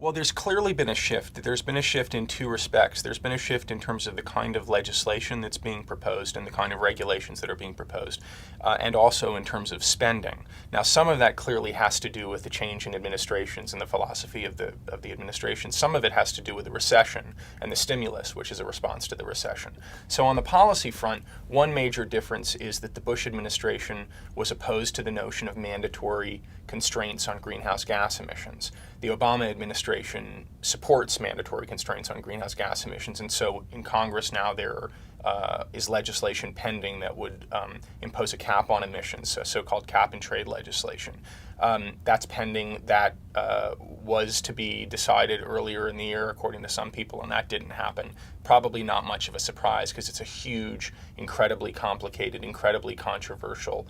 Well, there's clearly been a shift. There's been a shift in two respects. There's been a shift in terms of the kind of legislation that's being proposed and the kind of regulations that are being proposed, and also in terms of spending. Now, some of that clearly has to do with the change in administrations and the philosophy of the administration. Some of it has to do with the recession and the stimulus, which is a response to the recession. So on the policy front, one major difference is that the Bush administration was opposed to the notion of mandatory constraints on greenhouse gas emissions. The Obama administration supports mandatory constraints on greenhouse gas emissions, and so in Congress now there is legislation pending that would impose a cap on emissions, so-called cap and trade legislation. That's pending. That was to be decided earlier in the year, according to some people, and that didn't happen. Probably not much of a surprise because it's a huge, incredibly complicated, incredibly controversial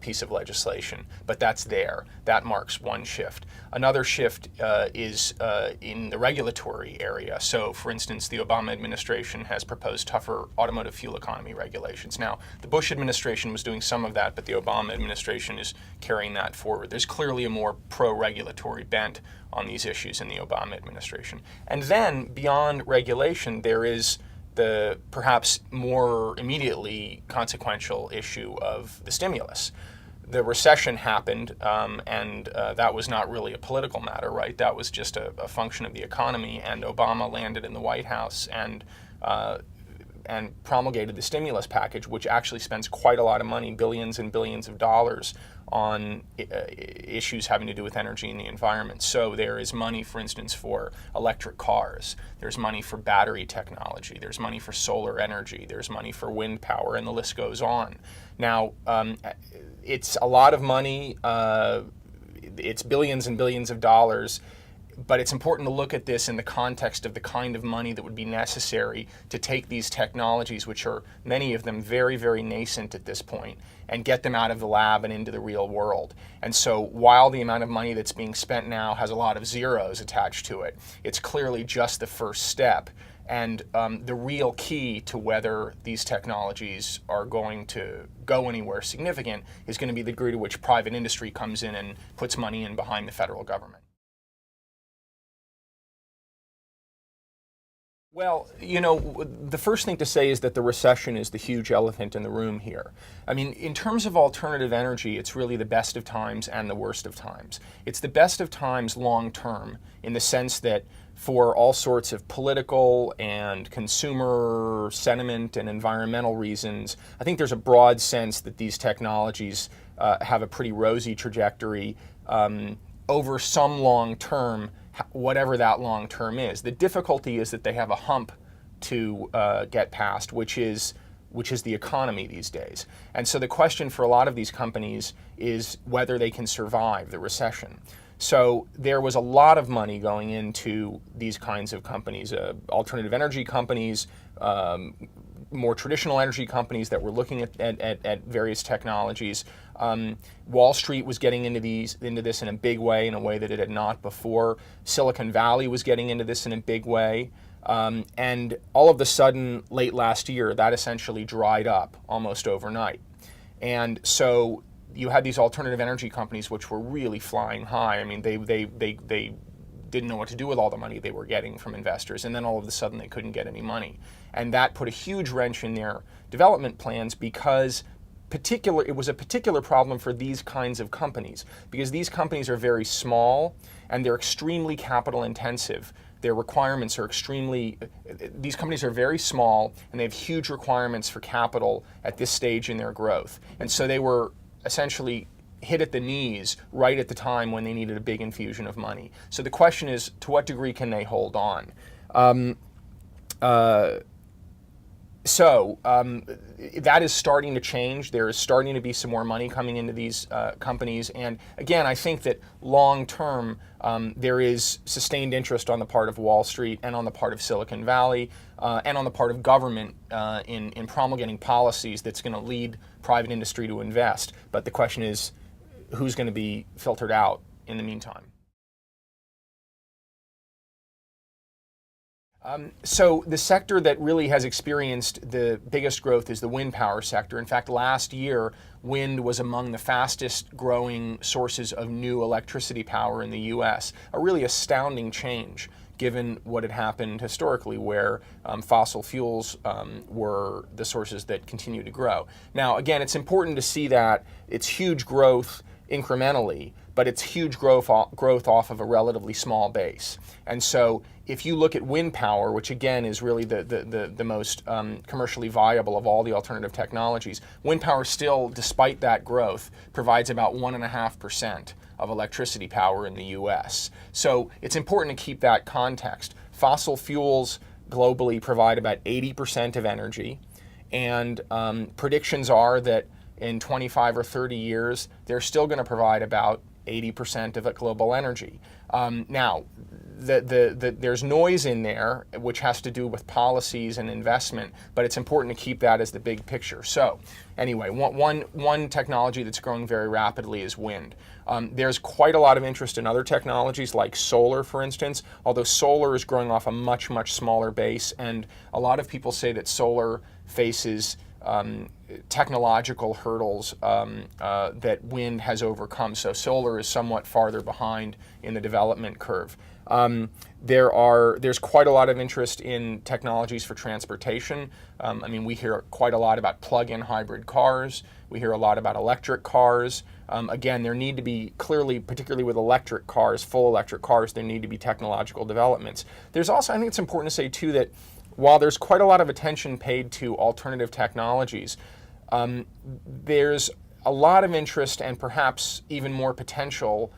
piece of legislation, but that's there. That marks one shift. Another shift is in the regulatory area. So, for instance, the Obama administration has proposed tougher automotive fuel economy regulations. Now, the Bush administration was doing some of that, but the Obama administration is carrying that forward. There's clearly a more pro-regulatory bent on these issues in the Obama administration. And then, beyond regulation, there is the perhaps more immediately consequential issue of the stimulus. The recession happened, and that was not really a political matter, right? That was just a function of the economy, and Obama landed in the White House and promulgated the stimulus package, which actually spends quite a lot of money, billions and billions of dollars, on issues having to do with energy and the environment. So there is money, for instance, for electric cars. There's money for battery technology. There's money for solar energy. There's money for wind power, and the list goes on. Now, it's a lot of money. It's billions and billions of dollars. But it's important to look at this in the context of the kind of money that would be necessary to take these technologies, which are many of them very, very nascent at this point, and get them out of the lab and into the real world. And so while the amount of money that's being spent now has a lot of zeros attached to it, it's clearly just the first step. And the real key to whether these technologies are going to go anywhere significant is going to be the degree to which private industry comes in and puts money in behind the federal government. Well, you know, the first thing to say is that the recession is the huge elephant in the room here. I mean, in terms of alternative energy, it's really the best of times and the worst of times. It's the best of times long term in the sense that for all sorts of political and consumer sentiment and environmental reasons, I think there's a broad sense that these technologies have a pretty rosy trajectory over some long term, whatever that long term is. The difficulty is that they have a hump to get past, which is the economy these days. And so the question for a lot of these companies is whether they can survive the recession. So there was a lot of money going into these kinds of companies, alternative energy companies, more traditional energy companies that were looking at various technologies. Wall Street was getting into this in a big way, in a way that it had not before. Silicon Valley was getting into this in a big way. And all of a sudden, late last year, that essentially dried up almost overnight. And so you had these alternative energy companies which were really flying high. I mean, they didn't know what to do with all the money they were getting from investors, and then all of a sudden they couldn't get any money. And that put a huge wrench in their development plans because it was a particular problem for these kinds of companies, because these companies are very small and they're extremely capital intensive. Their requirements are these companies are very small and they have huge requirements for capital at this stage in their growth. And so they were essentially hit at the knees right at the time when they needed a big infusion of money. So the question is, to what degree can they hold on? That is starting to change. There is starting to be some more money coming into these companies. And again, I think that long term, there is sustained interest on the part of Wall Street and on the part of Silicon Valley and on the part of government in promulgating policies that's going to lead private industry to invest. But the question is, who's going to be filtered out in the meantime? So the sector that really has experienced the biggest growth is the wind power sector. In fact, last year, wind was among the fastest growing sources of new electricity power in the US, a really astounding change given what had happened historically where fossil fuels were the sources that continue to grow. Now, again, it's important to see that it's huge growth incrementally, but it's huge growth off of a relatively small base. And so if you look at wind power, which again is really the most commercially viable of all the alternative technologies, wind power still, despite that growth, provides about 1.5% of electricity power in the US. So it's important to keep that context. Fossil fuels globally provide about 80% of energy, and predictions are that in 25 or 30 years, they're still going to provide about 80% of global energy. Now, there's noise in there, which has to do with policies and investment, but it's important to keep that as the big picture. So anyway, one technology that's growing very rapidly is wind. There's quite a lot of interest in other technologies like solar, for instance, although solar is growing off a much, much smaller base, and a lot of people say that solar faces technological hurdles that wind has overcome. So solar is somewhat farther behind in the development curve. There's quite a lot of interest in technologies for transportation. I mean, we hear quite a lot about plug-in hybrid cars. We hear a lot about electric cars. Again, there need to be clearly, particularly with electric cars, full electric cars, there need to be technological developments. There's also, I think it's important to say too, that while there's quite a lot of attention paid to alternative technologies, there's a lot of interest and perhaps even more potential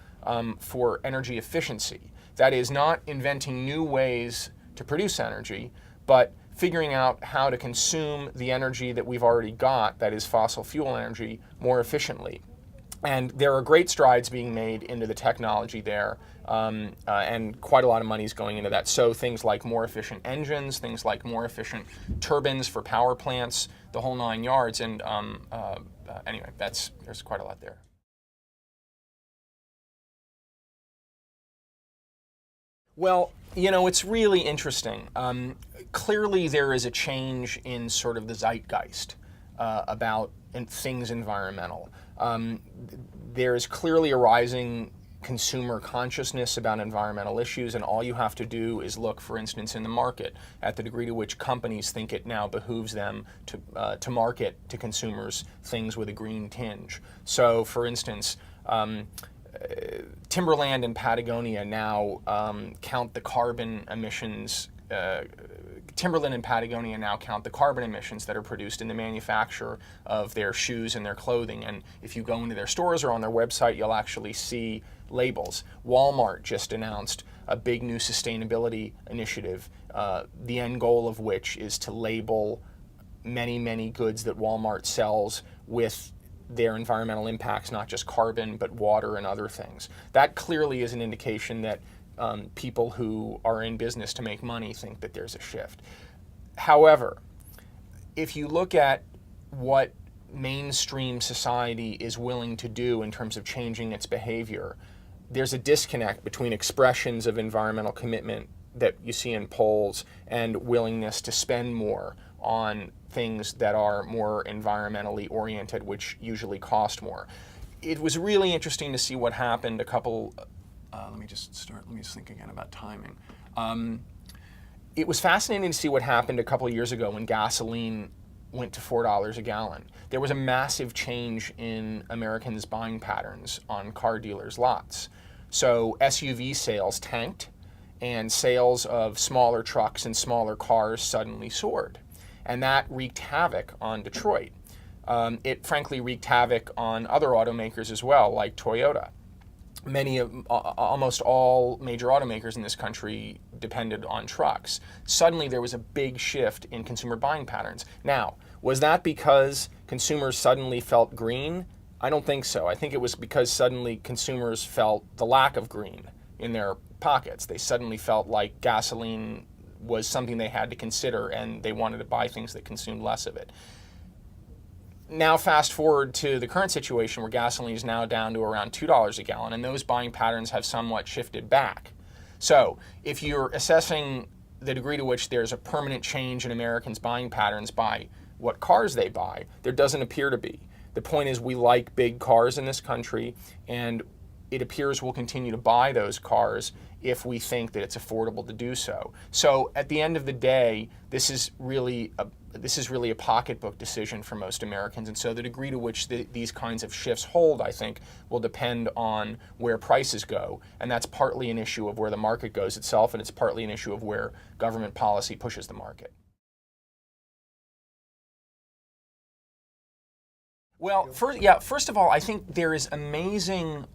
for energy efficiency. That is, not inventing new ways to produce energy, but figuring out how to consume the energy that we've already got, that is fossil fuel energy, more efficiently. And there are great strides being made into the technology there, and quite a lot of money is going into that. So things like more efficient engines, things like more efficient turbines for power plants, the whole 9 yards. And anyway, there's quite a lot there. Well, you know, it's really interesting. Clearly there is a change in sort of the zeitgeist about things environmental. There is clearly a rising consumer consciousness about environmental issues, and all you have to do is look, for instance, in the market at the degree to which companies think it now behooves them to market to consumers things with a green tinge. So, for instance, Timberland and Patagonia now count the carbon emissions. Timberland and Patagonia now count the carbon emissions that are produced in the manufacture of their shoes and their clothing. And if you go into their stores or on their website, you'll actually see labels. Walmart just announced a big new sustainability initiative, the end goal of which is to label many, many goods that Walmart sells with their environmental impacts, not just carbon, but water and other things. That clearly is an indication that people who are in business to make money think that there's a shift. However, if you look at what mainstream society is willing to do in terms of changing its behavior, there's a disconnect between expressions of environmental commitment that you see in polls and willingness to spend more on things that are more environmentally oriented, which usually cost more. It was really interesting to see what happened a couple. Let me just think again about timing. It was fascinating to see what happened a couple of years ago when gasoline went to $4 a gallon. There was a massive change in Americans' buying patterns on car dealers' lots. So SUV sales tanked, and sales of smaller trucks and smaller cars suddenly soared. And that wreaked havoc on Detroit. It frankly wreaked havoc on other automakers as well, like Toyota. Almost all major automakers in this country depended on trucks. Suddenly there was a big shift in consumer buying patterns. Now, was that because consumers suddenly felt green? I don't think so. I think it was because suddenly consumers felt the lack of green in their pockets. They suddenly felt like gasoline was something they had to consider, and they wanted to buy things that consumed less of it. Now fast forward to the current situation where gasoline is now down to around $2 a gallon, and those buying patterns have somewhat shifted back. So if you're assessing the degree to which there's a permanent change in Americans' buying patterns by what cars they buy, there doesn't appear to be. The point is we like big cars in this country, and it appears we'll continue to buy those cars if we think that it's affordable to do so. So at the end of the day, this is really a pocketbook decision for most Americans, and so the degree to which these kinds of shifts hold, I think, will depend on where prices go, and that's partly an issue of where the market goes itself, and it's partly an issue of where government policy pushes the market. Well, first of all, I think there is amazing.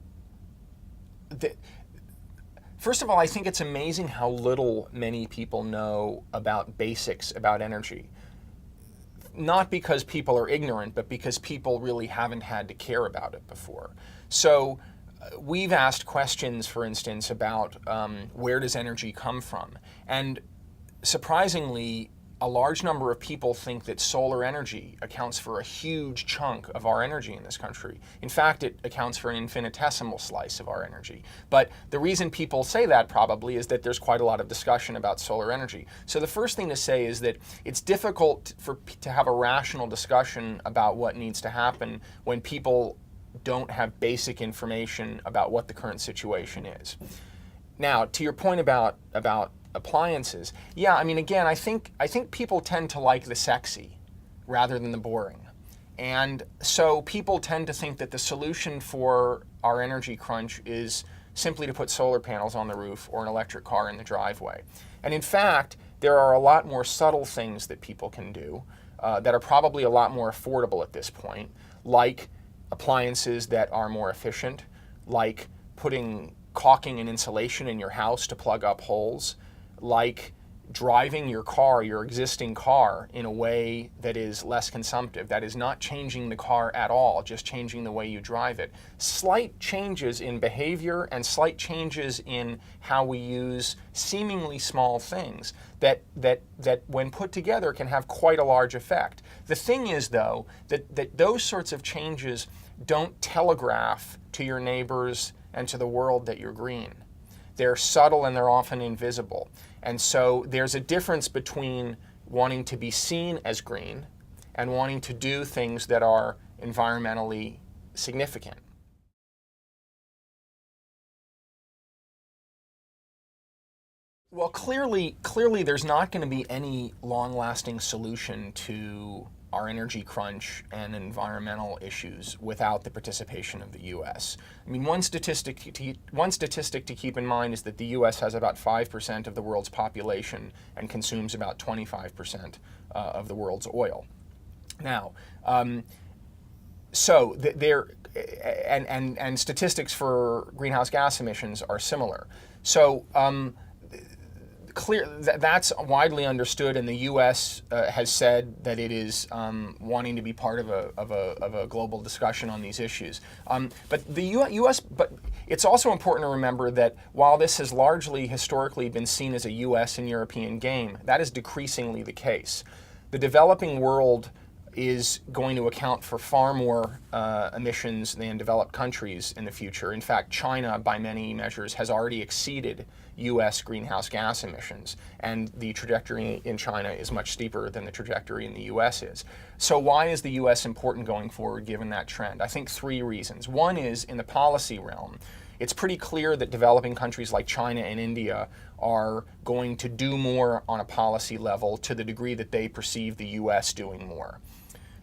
First of all, I think it's amazing how little many people know about basics about energy. Not because people are ignorant, but because people really haven't had to care about it before. So we've asked questions, for instance, about where does energy come from? And surprisingly, a large number of people think that solar energy accounts for a huge chunk of our energy in this country. In fact, it accounts for an infinitesimal slice of our energy. But the reason people say that probably is that there's quite a lot of discussion about solar energy. So the first thing to say is that it's difficult to have a rational discussion about what needs to happen when people don't have basic information about what the current situation is. Now, to your point about appliances, yeah, I mean, again, I think people tend to like the sexy rather than the boring. And so people tend to think that the solution for our energy crunch is simply to put solar panels on the roof or an electric car in the driveway. And in fact, there are a lot more subtle things that people can do that are probably a lot more affordable at this point, like appliances that are more efficient, like putting caulking and insulation in your house to plug up holes, like driving your car, your existing car, in a way that is less consumptive. That is not changing the car at all, just changing the way you drive it. Slight changes in behavior and slight changes in how we use seemingly small things that when put together can have quite a large effect. The thing is, though, that those sorts of changes don't telegraph to your neighbors and to the world that you're green. They're subtle and they're often invisible. And so there's a difference between wanting to be seen as green and wanting to do things that are environmentally significant. Well, clearly there's not going to be any long-lasting solution to our energy crunch and environmental issues without the participation of the U.S. I mean, one statistic to keep in mind is that the U.S. has about 5% of the world's population and consumes about 25% of the world's oil. Now, and statistics for greenhouse gas emissions are similar. So that's widely understood, and the U.S. Has said that it is wanting to be part of a global discussion on these issues. But the U.S. But it's also important to remember that while this has largely historically been seen as a U.S. and European game, that is decreasingly the case. The developing world is going to account for far more emissions than developed countries in the future. In fact, China, by many measures, has already exceeded U.S. greenhouse gas emissions, and the trajectory in China is much steeper than the trajectory in the U.S. is. So why is the U.S. important going forward given that trend? I think three reasons. One is in the policy realm. It's pretty clear that developing countries like China and India are going to do more on a policy level to the degree that they perceive the U.S. doing more.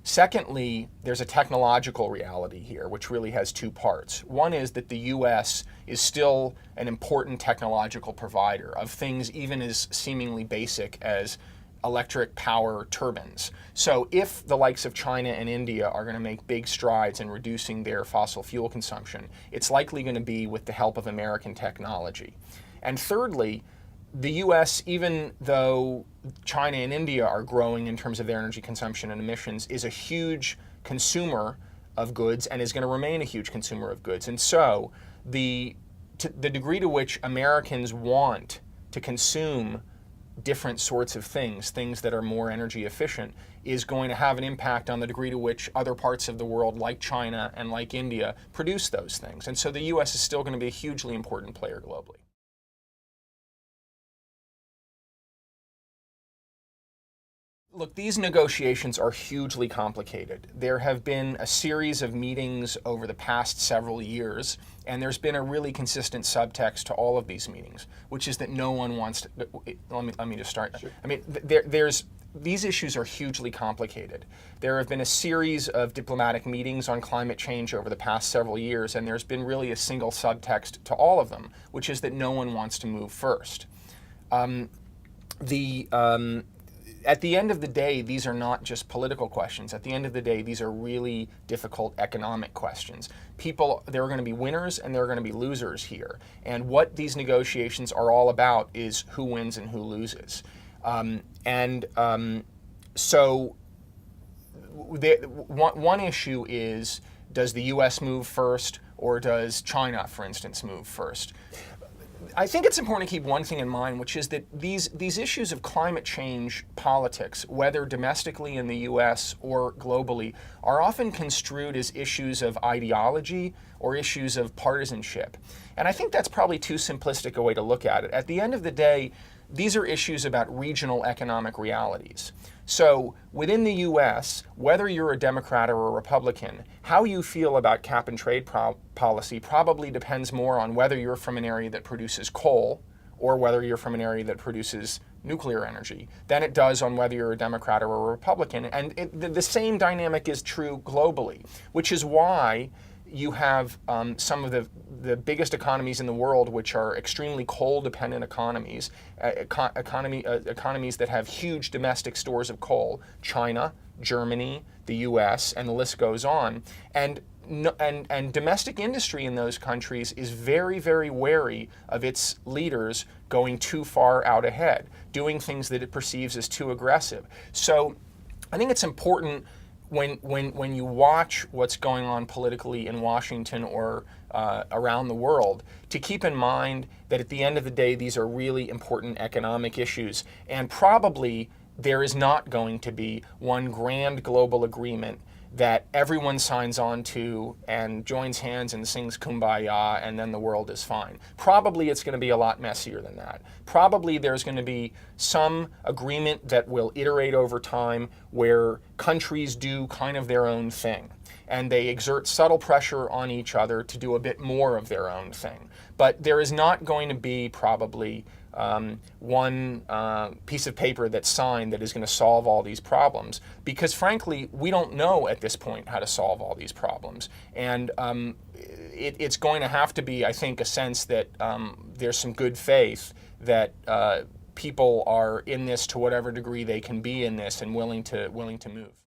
Secondly, there's a technological reality here, which really has two parts. One is that the U.S. is still an important technological provider of things even as seemingly basic as electric power turbines. So if the likes of China and India are going to make big strides in reducing their fossil fuel consumption, it's likely going to be with the help of American technology. And thirdly, the U.S., even though China and India are growing in terms of their energy consumption and emissions, is a huge consumer of goods and is going to remain a huge consumer of goods. And so the degree to which Americans want to consume different sorts of things that are more energy efficient, is going to have an impact on the degree to which other parts of the world, like China and like India, produce those things. And so the U.S. is still going to be a hugely important player globally. Look, these negotiations are hugely complicated. There have been a series of meetings over the past several years, and there's been a really consistent subtext to all of these meetings, which is that no one wants to. Let me just start. Sure. I mean, these issues are hugely complicated. There have been a series of diplomatic meetings on climate change over the past several years, and there's been really a single subtext to all of them, which is that no one wants to move first. At the end of the day, these are not just political questions. At the end of the day, these are really difficult economic questions. There are going to be winners and there are going to be losers here. And what these negotiations are all about is who wins and who loses. So one issue is, does the US move first, or does China, for instance, move first? I think it's important to keep one thing in mind, which is that these issues of climate change politics, whether domestically in the US or globally, are often construed as issues of ideology or issues of partisanship. And I think that's probably too simplistic a way to look at it. At the end of the day, these are issues about regional economic realities. So within the US, whether you're a Democrat or a Republican, how you feel about cap and trade policy probably depends more on whether you're from an area that produces coal or whether you're from an area that produces nuclear energy than it does on whether you're a Democrat or a Republican. And the same dynamic is true globally, which is why you have some of the biggest economies in the world, which are extremely coal-dependent economies, economies that have huge domestic stores of coal: China, Germany, the U.S., and the list goes on. And domestic industry in those countries is very, very wary of its leaders going too far out ahead, doing things that it perceives as too aggressive. So I think it's important when you watch what's going on politically in Washington or around the world, to keep in mind that at the end of the day, these are really important economic issues. And probably there is not going to be one grand global agreement that everyone signs on to and joins hands and sings Kumbaya and then the world is fine. Probably it's going to be a lot messier than that. Probably there's going to be some agreement that will iterate over time where countries do kind of their own thing and they exert subtle pressure on each other to do a bit more of their own thing. But there is not going to be probably one piece of paper that's signed that is going to solve all these problems, because frankly, we don't know at this point how to solve all these problems. And it's going to have to be, I think, a sense that there's some good faith that people are in this to whatever degree they can be in this and willing to move.